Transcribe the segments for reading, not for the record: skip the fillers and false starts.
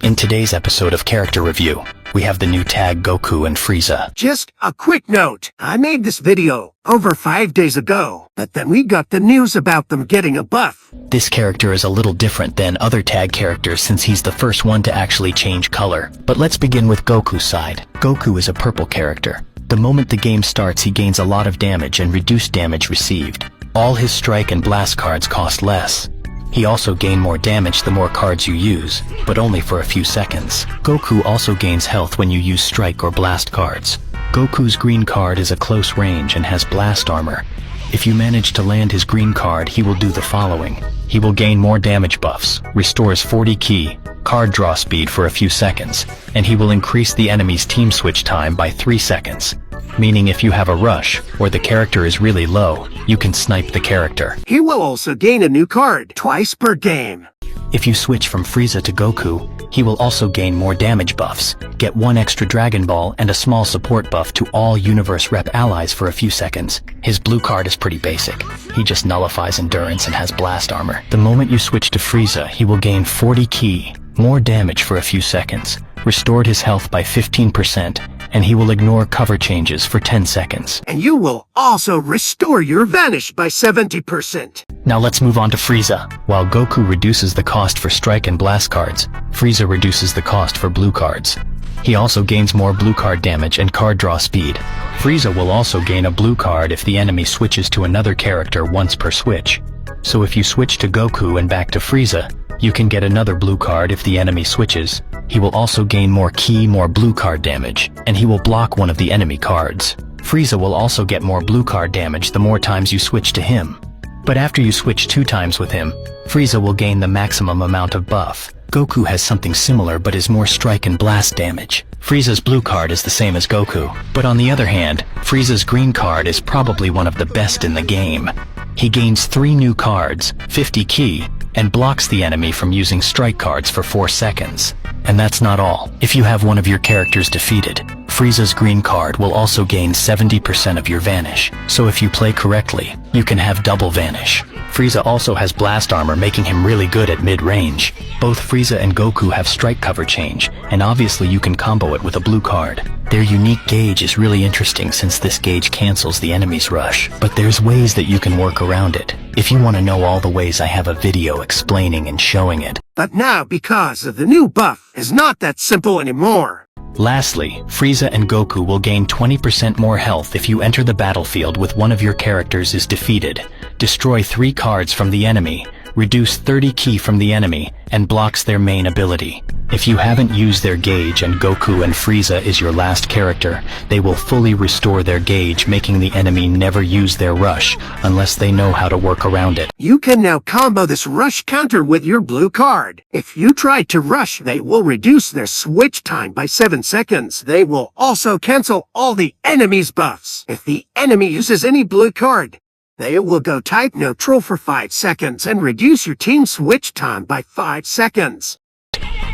In today's episode of Character Review, we have the new tag Goku and Frieza. Just a quick note, I made this video over 5 days ago, but then we got the news about them getting a buff. This character is a little different than other tag characters since he's the first one to actually change color. But let's begin with Goku's side. Goku is a purple character. The moment the game starts, he gains a lot of damage and reduced damage received. All his strike and blast cards cost less. He also gains more damage the more cards you use, but only for a few seconds. Goku also gains health when you use strike or blast cards. Goku's green card is a close range and has blast armor. If you manage to land his green card, he will do the following. He will gain more damage buffs, restores 40 ki, card draw speed for a few seconds, and he will increase the enemy's team switch time by 3 seconds. Meaning if you have a rush, or the character is really low, you can snipe the character. He will also gain a new card twice per game. If you switch from Frieza to Goku, he will also gain more damage buffs, get 1 extra Dragon Ball and a small support buff to all Universe Rep allies for a few seconds. His blue card is pretty basic. He just nullifies endurance and has blast armor. The moment you switch to Frieza, he will gain 40 ki, more damage for a few seconds, restored his health by 15%, and he will ignore cover changes for 10 seconds. And you will also restore your Vanish by 70%. Now let's move on to Frieza. While Goku reduces the cost for strike and blast cards, Frieza reduces the cost for blue cards. He also gains more blue card damage and card draw speed. Frieza will also gain a blue card if the enemy switches to another character once per switch. So if you switch to Goku and back to Frieza, you can get another blue card if the enemy switches. He will also gain more ki, more blue card damage, and he will block one of the enemy cards. Frieza will also get more blue card damage the more times you switch to him. But after you switch 2 times with him, Frieza will gain the maximum amount of buff. Goku has something similar but is more strike and blast damage. Frieza's blue card is the same as Goku, but on the other hand, Frieza's green card is probably one of the best in the game. He gains 3 new cards, 50 ki, and blocks the enemy from using strike cards for 4 seconds. And that's not all. If you have one of your characters defeated, Frieza's green card will also gain 70% of your Vanish. So if you play correctly, you can have double Vanish. Frieza also has blast armor, making him really good at mid-range. Both Frieza and Goku have strike cover change, and obviously you can combo it with a blue card. Their unique gauge is really interesting since this gauge cancels the enemy's rush, but there's ways that you can work around it. If you want to know all the ways, I have a video explaining and showing it. But now, because of the new buff, it's not that simple anymore. Lastly, Frieza and Goku will gain 20% more health if you enter the battlefield with one of your characters is defeated, destroy 3 cards from the enemy, reduce 30 ki from the enemy, and blocks their main ability. If you haven't used their gauge and Goku and Frieza is your last character, they will fully restore their gauge, making the enemy never use their rush unless they know how to work around it. You can now combo this rush counter with your blue card. If you try to rush, they will reduce their switch time by 7 seconds. They will also cancel all the enemy's buffs. If the enemy uses any blue card, they will go type neutral for 5 seconds and reduce your team switch time by 5 seconds.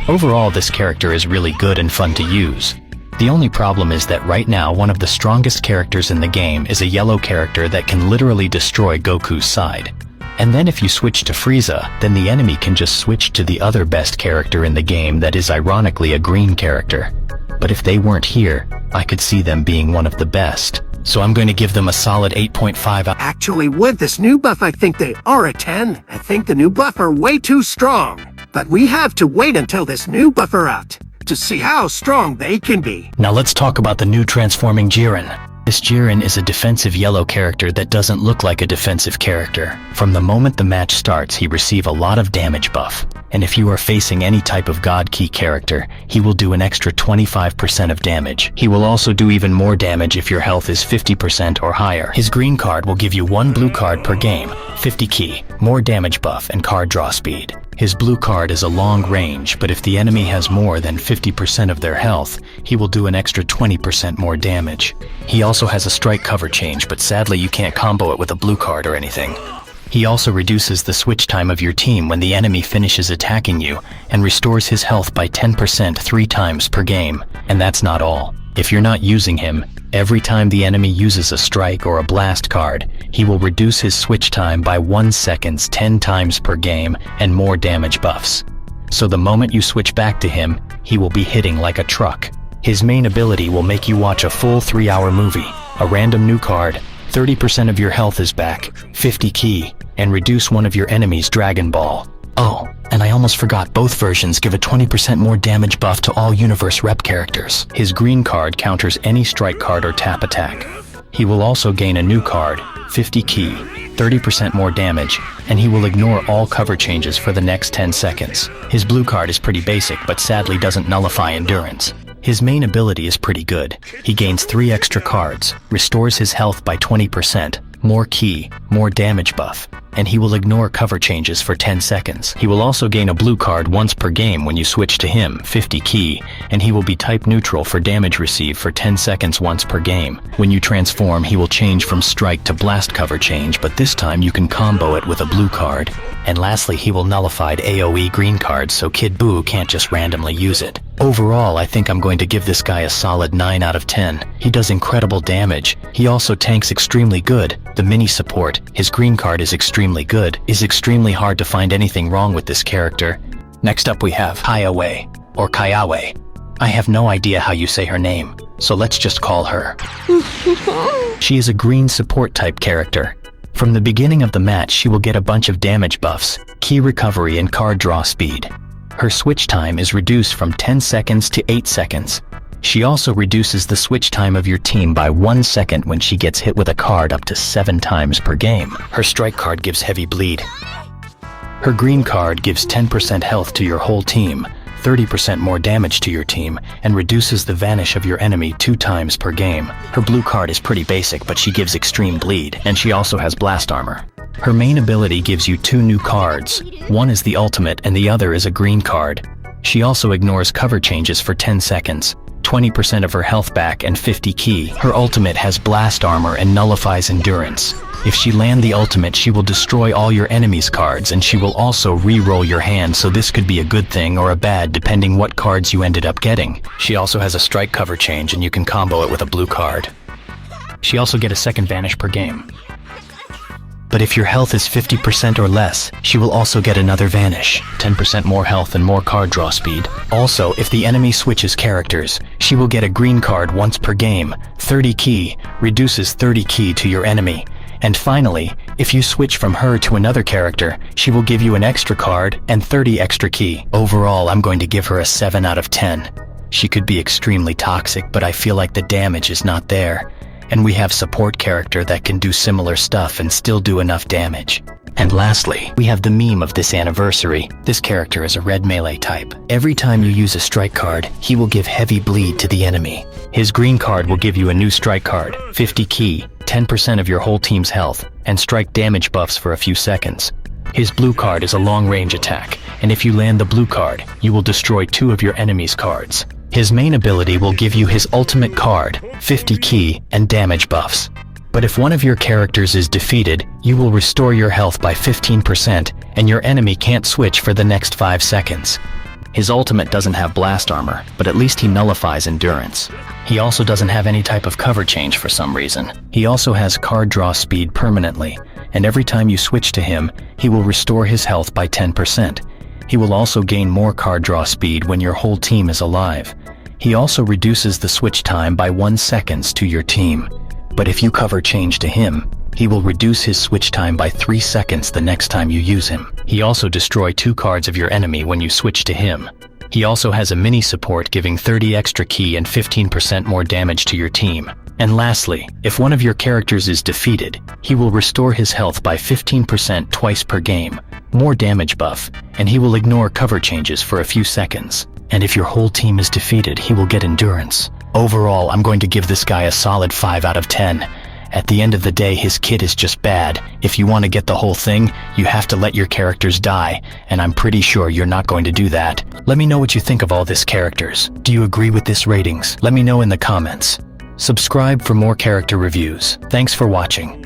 Overall, this character is really good and fun to use. The only problem is that right now one of the strongest characters in the game is a yellow character that can literally destroy Goku's side. And then if you switch to Frieza, then the enemy can just switch to the other best character in the game that is ironically a green character. But if they weren't here, I could see them being one of the best. So I'm going to give them a solid 8.5 out. Actually, with this new buff, I think they are a 10. I think the new buff are way too strong. But we have to wait until this new buff are out to see how strong they can be. Now let's talk about the new transforming Jiren. This Jiren is a defensive yellow character that doesn't look like a defensive character. From the moment the match starts, he receives a lot of damage buff. And if you are facing any type of God Key character, he will do an extra 25% of damage. He will also do even more damage if your health is 50% or higher. His green card will give you 1 blue card per game, 50 ki, more damage buff, and card draw speed. His blue card is a long range, but if the enemy has more than 50% of their health, he will do an extra 20% more damage. He also has a strike cover change, but sadly you can't combo it with a blue card or anything. He also reduces the switch time of your team when the enemy finishes attacking you, and restores his health by 10% 3 times per game. And that's not all. If you're not using him, every time the enemy uses a strike or a blast card, he will reduce his switch time by 1 second 10 times per game and more damage buffs. so the moment you switch back to him, he will be hitting like a truck. His main ability will make you watch a full 3-hour movie, a random new card, 30% of your health is back, 50 ki, and reduce one of your enemies' Dragon Ball. Oh, and I almost forgot, both versions give a 20% more damage buff to all Universe Rep characters. His green card counters any strike card or tap attack. He will also gain a new card, 50 ki, 30% more damage, and he will ignore all cover changes for the next 10 seconds. His blue card is pretty basic but sadly doesn't nullify endurance. His main ability is pretty good. He gains 3 extra cards, restores his health by 20%, more ki, more damage buff, and he will ignore cover changes for 10 seconds. He will also gain a blue card once per game when you switch to him, 50 ki, and he will be type neutral for damage received for 10 seconds once per game. When you transform, he will change from strike to blast cover change, but this time you can combo it with a blue card. And lastly, he will nullify AoE green cards so Kid Buu can't just randomly use it. Overall, I think I'm going to give this guy a solid 9 out of 10. He does incredible damage. He also tanks extremely good. The mini support, his green card is extremely good. It's extremely hard to find anything wrong with this character. Next up we have Kyawei, or Kyawei. I have no idea how you say her name, so let's just call her. She is a green support type character. From the beginning of the match, she will get a bunch of damage buffs, key recovery, and card draw speed. Her switch time is reduced from 10 seconds to 8 seconds. She also reduces the switch time of your team by 1 second when she gets hit with a card up to 7 times per game. Her strike card gives heavy bleed. Her green card gives 10% health to your whole team, 30% more damage to your team, and reduces the vanish of your enemy 2 times per game. Her blue card is pretty basic, but she gives extreme bleed, and she also has blast armor. Her main ability gives you 2 new cards. One is the ultimate and the other is a green card. She also ignores cover changes for 10 seconds, 20% of her health back, and 50 ki. Her ultimate has blast armor and nullifies endurance. If she land the ultimate, she will destroy all your enemy's cards, and she will also re-roll your hand, so this could be a good thing or a bad depending what cards you ended up getting. She also has a strike cover change, and you can combo it with a blue card. She also get a second vanish per game. But if your health is 50% or less, she will also get another vanish, 10% more health and more card draw speed. Also, if the enemy switches characters, she will get a green card once per game, 30 ki, reduces 30 ki to your enemy. And finally, if you switch from her to another character, she will give you an extra card and 30 extra ki. Overall, I'm going to give her a 7 out of 10. She could be extremely toxic, but I feel like the damage is not there. And we have support character that can do similar stuff and still do enough damage. And lastly, we have the meme of this anniversary. This character is a red melee type. Every time you use a strike card, he will give heavy bleed to the enemy. His green card will give you a new strike card, 50 ki, 10% of your whole team's health, and strike damage buffs for a few seconds. His blue card is a long-range attack, and if you land the blue card, you will destroy 2 of your enemy's cards. His main ability will give you his ultimate card, 50 ki, and damage buffs. But if one of your characters is defeated, you will restore your health by 15%, and your enemy can't switch for the next 5 seconds. His ultimate doesn't have blast armor, but at least he nullifies endurance. He also doesn't have any type of cover change for some reason. He also has card draw speed permanently, and every time you switch to him, he will restore his health by 10%. He will also gain more card draw speed when your whole team is alive. He also reduces the switch time by 1 second to your team. But if you cover change to him, he will reduce his switch time by 3 seconds the next time you use him. He also destroys 2 cards of your enemy when you switch to him. He also has a mini support giving 30 extra ki and 15% more damage to your team. And lastly, if one of your characters is defeated, he will restore his health by 15% twice per game, more damage buff, and he will ignore cover changes for a few seconds. And if your whole team is defeated, he will get endurance. Overall, I'm going to give this guy a solid 5 out of 10. At the end of the day, his kit is just bad. If you want to get the whole thing, you have to let your characters die, and I'm pretty sure you're not going to do that. Let me know what you think of all these characters. Do you agree with this ratings? Let me know in the comments. Subscribe for more character reviews. Thanks for watching.